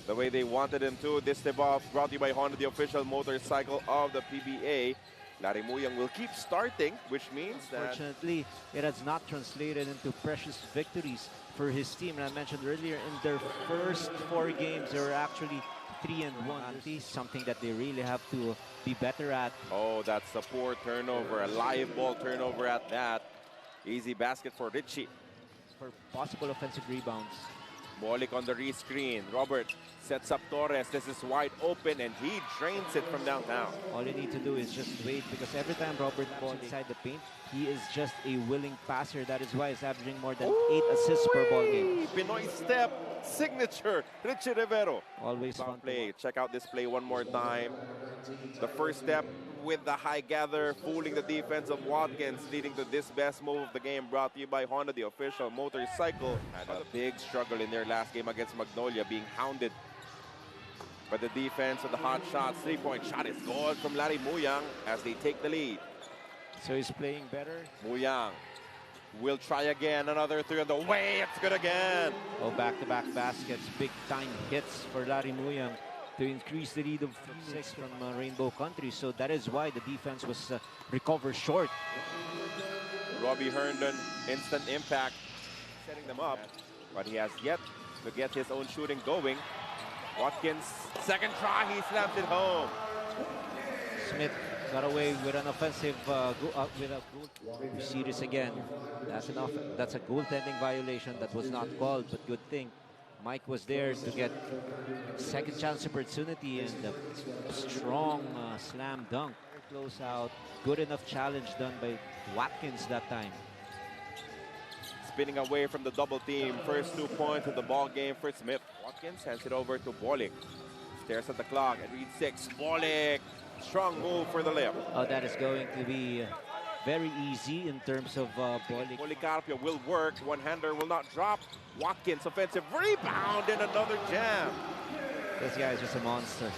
the way they wanted him to. This tip-off brought to you by Honda, the official motorcycle of the PBA. Larry Muyang will keep starting, which means that... Unfortunately, it has not translated into precious victories for his team. And I mentioned earlier, in their first 4 games, they were actually 3-1. Something that they really have to be better at. Oh, that's a poor turnover, a live ball turnover at that. Easy basket for Richie. For possible offensive rebounds. Bolik on the rescreen. Robert sets up Torres. This is wide open and he drains it from downtown. All you need to do is just wait, because every time Robert ball inside the paint, he is just a willing passer. That is why he's averaging more than 8 assists per ball game. Pinoy step, signature, Richie Rivero. Always fun play. Check out this play one more time. The first step with the high gather, fooling the defense of Watkins, leading to this best move of the game, brought to you by Honda, the official motorcycle. Had a big struggle in their last game against Magnolia, being hounded by the defense of the hot shot. 3-point shot is good from Larry Muyang as they take the lead. So he's playing better. Muyang will try again. Another 3 on the way. It's good again. Oh, back-to-back baskets. Big-time hits for Larry Muyang to increase the lead of 6 from Rainbow Country. So that is why the defense was recovered short. Robbie Herndon, instant impact, setting them up. But he has yet to get his own shooting going. Watkins, second try, he slams it home. Smith got away with an offensive with a goal. You see this again. That's a goaltending violation that was not called, but good thing Mike was there to get second chance opportunity, and a strong slam dunk. Close out. Good enough challenge done by Watkins that time. Spinning away from the double team. First 2 points of the ball game for Smith. Watkins hands it over to Bolik. Stares at the clock and reads 6. Bolik. Strong move for the lip. Oh, that is going to be very easy in terms of Bolik. Policarpio will work. One-hander will not drop. Watkins offensive rebound and another jam. This guy is just a monster.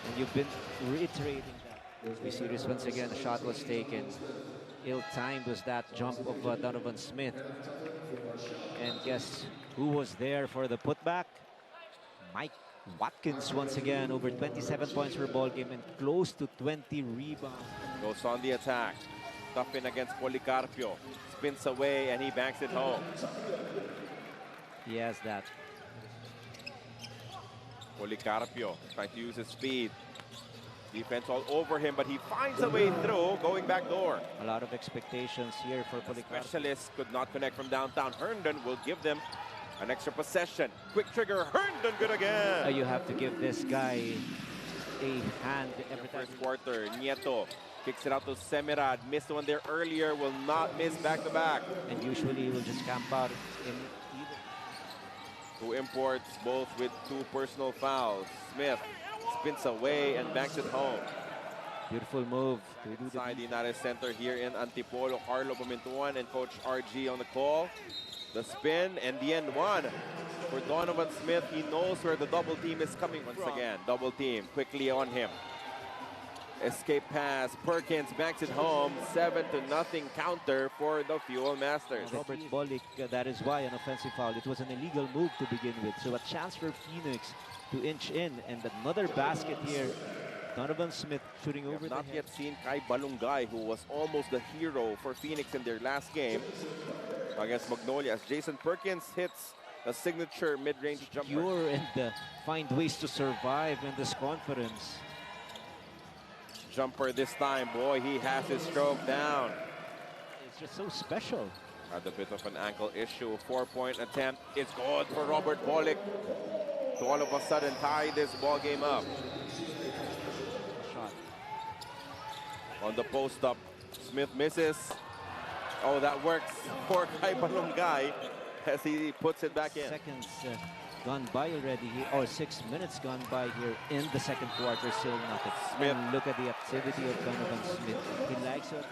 And you've been reiterating that. We see this once again. The shot was taken. Ill-timed was that jump of Donovan Smith. And guess who was there for the putback? Mike Watkins once again, over 27 points per ball game and close to 20 rebounds. Goes on the attack. Tough in against Policarpio. Spins away and he banks it home. He has that. Policarpio trying to use his speed. Defense all over him, but he finds a way through, going back door. A lot of expectations here for Policarpio. Specialist could not connect from downtown. Herndon will give them an extra possession. Quick trigger, Herndon good again. You have to give this guy a hand every time. First quarter, Nieto kicks it out to Semirad. Missed one there earlier, will not miss back-to-back. And usually he will just camp out in either. 2 imports, both with 2 personal fouls. Smith spins away and banks it home. Beautiful move to do Inside the United Center here in Antipolo. Carlo Pamintuan and Coach RG on the call. The spin and the end one for Donovan Smith. He knows where the double team is coming once again. Double team quickly on him. Escape pass. Perkins banks it home. 7-0 counter for the Fuel Masters. Robert Bolik, that is why an offensive foul. It was an illegal move to begin with. So a chance for Phoenix to inch in, and another basket here. Donovan Smith shooting over the head. Not yet seen Kai Balungay, who was almost the hero for Phoenix in their last game against Magnolia, as Jason Perkins hits a signature mid-range jumper. Pure and find ways to survive in this conference. Jumper this time, boy, he has his stroke down. It's just so special. Had a bit of an ankle issue. 4-point attempt. It's good for Robert Bolik to all of a sudden tie this ball game up. Shot. On the post-up, Smith misses. Oh, that works for Kai Balungay as he puts it back in. Seconds gone by already here, or 6 minutes gone by here in the second quarter, still nothing. Smith. And look at the activity of Donovan Smith. He likes it.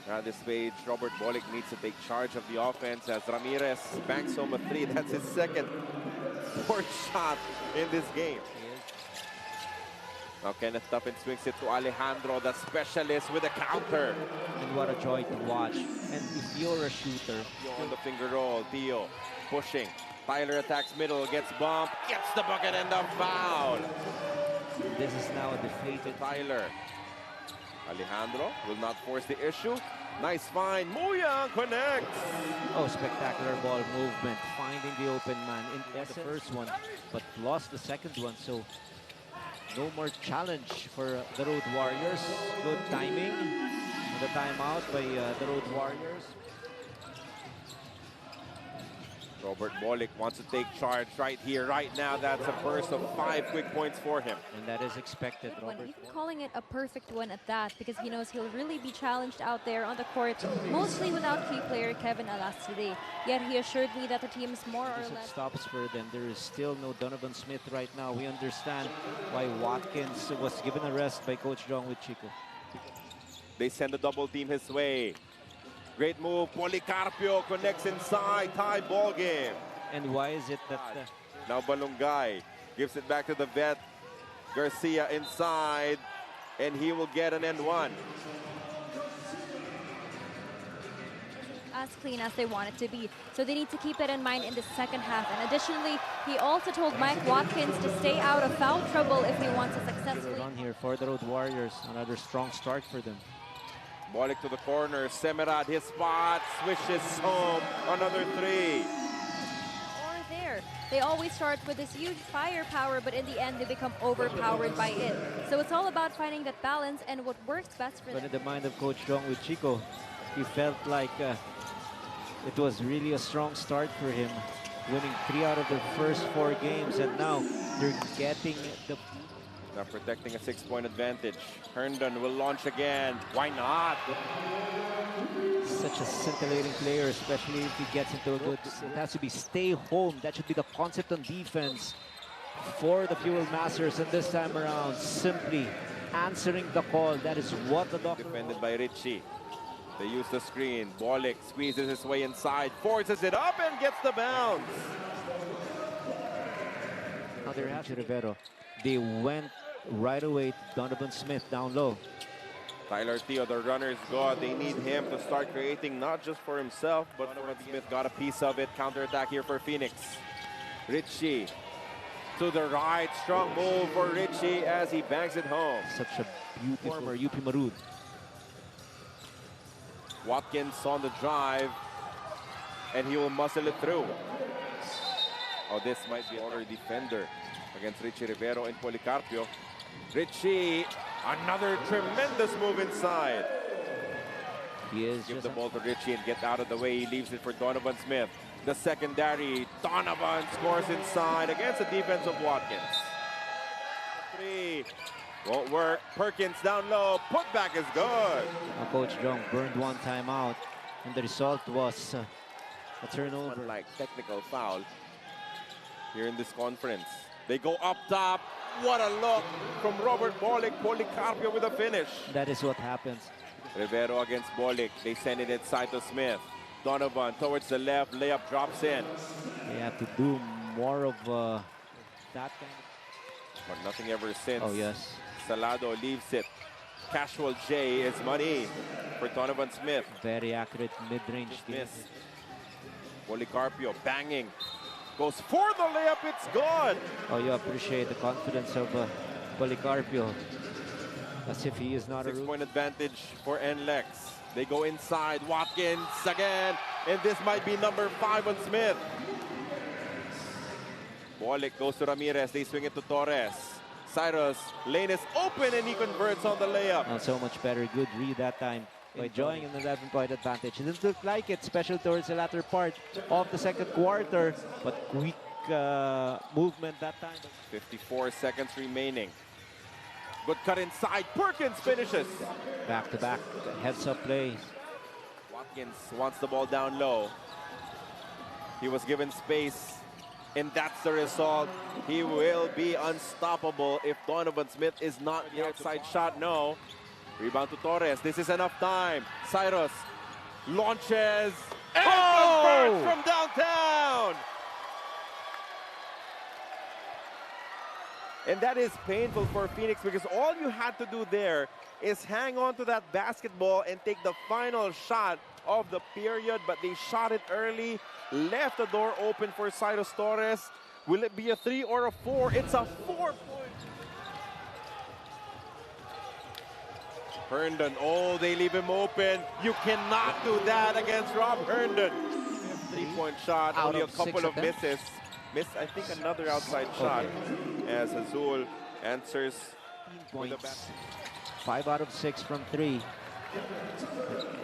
At this stage, Robert Bolik needs to take charge of the offense as Ramirez banks home a 3. That's his second fourth shot in this game. Now Kenneth Tuffin swings it to Alejandro, the specialist with a counter. And what a joy to watch. And if you're a shooter, On the finger roll, Theo pushing. Tyler attacks middle, gets bumped, gets the bucket and the foul. this is now a deflated Tyler. Alejandro will not force the issue. Nice find. Muyang connects. Oh, spectacular ball movement, finding the open man in the first one, but lost the second one. So no more challenge for the Road Warriors. Good timing. The timeout by the Road Warriors. Robert Bolick wants to take charge right here, right now. That's a burst of 5 quick points for him. And that is expected, Robert. Even calling it a perfect one at that, because he knows he'll really be challenged out there on the court, mostly without key player Kevin Alas today. Yet he assured me that the team is more or less... stops for them. There is still no Donovan Smith right now. We understand why Watkins was given a rest by Coach Jong with Chico. They send a double team his way. Great move. Policarpio connects inside. Tie ball game. And why is it that... Now Balungay gives it back to the vet. Garcia inside. And he will get an end one. As clean as they want it to be. So they need to keep it in mind in the second half. And additionally, he also told Mike Watkins to stay out of foul trouble if he wants to successfully run here for the Road Warriors. Another strong start for them. Bolick to the corner. Semerad, his spot. Swishes home. Another three. Or there. They always start with this huge firepower, but in the end, they become overpowered by it. So it's all about finding that balance and what works best for them. But in the mind of Coach Jong with Chico, he felt like it was really a strong start for him, winning 3 out of the first 4 games, and now they're getting the... Now protecting a 6-point advantage. Herndon will launch again. Why not? Such a scintillating player, especially if he gets into a good... It has to be stay home. That should be the concept on defense for the Fuel Masters. And this time around, simply answering the call. That is what the doctor... Defended by Richie. They use the screen. Bolick squeezes his way inside, forces it up and gets the bounce. Now they're happy, Rivero. They went right away to Donovan Smith down low. Tyler Theo, the runner's god. They need him to start creating not just for himself, but Donovan Smith got a piece of it. Counterattack here for Phoenix. Richie to the right. Strong move for Richie as he bangs it home. Such a beautiful former UP Marud. Watkins on the drive, and he will muscle it through. Oh, this might be another defender against Richie Rivero and Policarpio. Richie, another tremendous move inside. He is Give the ball to Richie and get out of the way. He leaves it for Donovan Smith. The secondary, Donovan scores inside against the defense of Watkins. 3, won't work. Perkins down low, putback is good. Now Coach Jong burned 1 timeout, and the result was a turnover. Unlike technical foul here in this conference. They go up top. What a look from Robert Bolick. Policarpio with a finish. That is what happens. Rivero against Bolick. They send it inside to Smith. Donovan towards the left. Layup drops in. They have to do more of that kind of... But nothing ever since. Oh, yes. Salado leaves it. Casual J is money for Donovan Smith. Very accurate mid-range. Smith. Policarpio banging. Goes for the layup, it's good. Oh, you appreciate the confidence of Policarpio. As if he is not a 6-point advantage for NLEX. They go inside, Watkins again, and this might be number 5 on Smith. Bolick goes to Ramirez, they swing it to Torres. Cyrus, lane is open and he converts on the layup. Not so much better, good read that time by enjoying an 11-point advantage. It didn't look like it, special towards the latter part of the second quarter, but quick movement that time. 54 seconds remaining. Good cut inside, Perkins finishes. Back-to-back heads-up plays. Watkins wants the ball down low. He was given space, and that's the result. He will be unstoppable if Donovan Smith is not the outside shot. No. Rebound to Torres. This is enough time. Cyrus launches and converts from downtown. And that is painful for Phoenix because all you had to do there is hang on to that basketball and take the final shot of the period, but they shot it early, left the door open for Cyrus Torres. Will it be a 3 or a 4? It's a 4-point. Herndon, oh, they leave him open. You cannot do that against Rob Herndon. 3-point shot, Out only a of couple 6 of attempts. misses. Missed, I think, another outside shot as Azul answers. Points. 5 out of 6 from 3.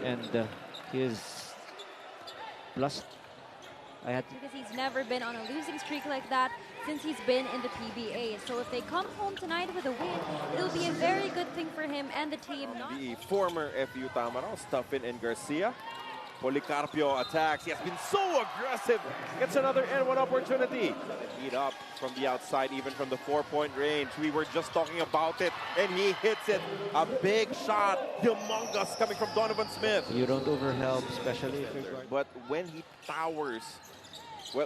And his plus. Because he's never been on a losing streak like that since he's been in the PBA. So if they come home tonight with a win, it'll be a very good thing for him and the team. The former FU Tamaraw, Stuffin and Garcia. Policarpio attacks. He has been so aggressive. Gets another N1 opportunity. Beat up from the outside, even from the 4-point range. We were just talking about it, and he hits it. A big shot, humongous, coming from Donovan Smith. You don't overhelp, especially if you're guarding. But when he towers,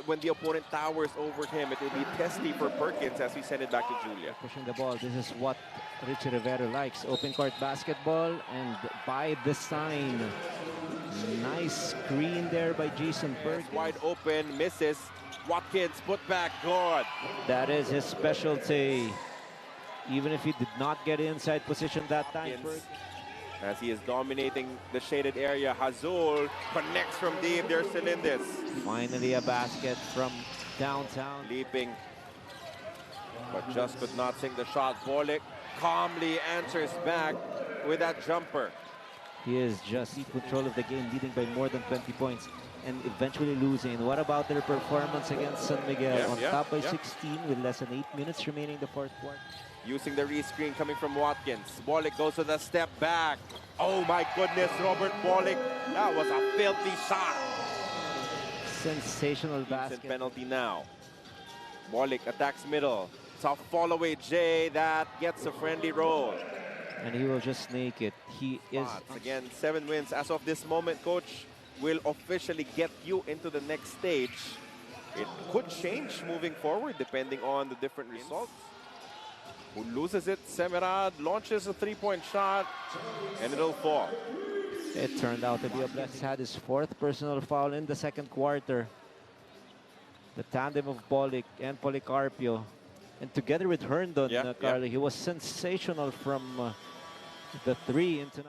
when the opponent towers over him, it will be testy for Perkins as we send it back to Julia. Pushing the ball. This is what Richie Rivera likes. Open court basketball, and by design. Nice screen there by Jason Perkins. Wide open, misses. Watkins put back, good. That is his specialty. Even if he did not get inside position that time. As he is dominating the shaded area, Hazul connects from deep. There's Celindis. Finally a basket from downtown. Leaping, but just could not sink the shot. Bolik calmly answers back with that jumper. He is just in control of the game, leading by more than 20 points and eventually losing. What about their performance against San Miguel? On top by 16 with less than 8 minutes remaining the fourth quarter. Using the rescreen coming from Watkins. Bolik goes to the step back. Oh my goodness, Robert Bolik. That was a filthy shot. Sensational basket. Penalty now. Bolik attacks middle. Tough follow away, Jay. That gets a friendly roll. And he will just snake it. He is... Again, 7 wins. As of this moment, Coach will officially get you into the next stage. It could change moving forward depending on the different results. Who loses it? Semerad launches a 3-point shot and it'll fall. It turned out to be a blessing. Had his 4th personal foul in the second quarter. The tandem of Bolik and Policarpio. And together with Herndon, Carly, he was sensational from the 3 into